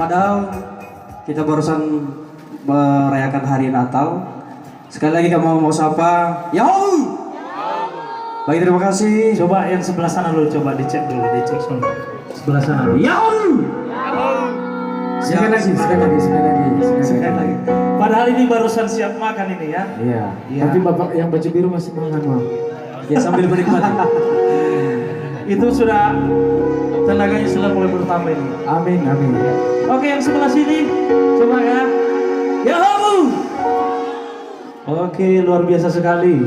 Padahal kita barusan merayakan hari Natal. Sekali lagi kamu mau sapa, yo. Baik, terima kasih. Coba yang sebelah sana dulu, coba dicek dulu, dicek semua. Sebelah sana dulu. Yo. Sekali lagi. Sekali lagi. Padahal ini barusan siap makan ini ya. Iya. Iya. Tapi bapak yang baju biru masih makan, Bang. Ya sambil menikmati. Itu sudah tenaganya sudah mulai bertambah ini. Amin. Oke, yang sebelah sini coba ya. Yahoo! Oke, luar biasa sekali.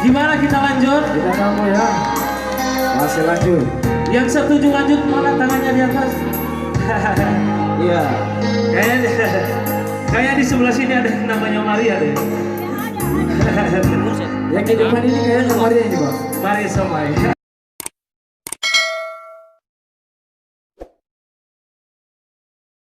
Gimana kita lanjut? Kita tamu ya. Masih lanjut. Yang setuju lanjut mana tangannya di atas? Iya. Kayak di sebelah sini ada yang namanya Maria deh. Yang di depan ini kayaknya Maria ini, Bang. Maria Somai.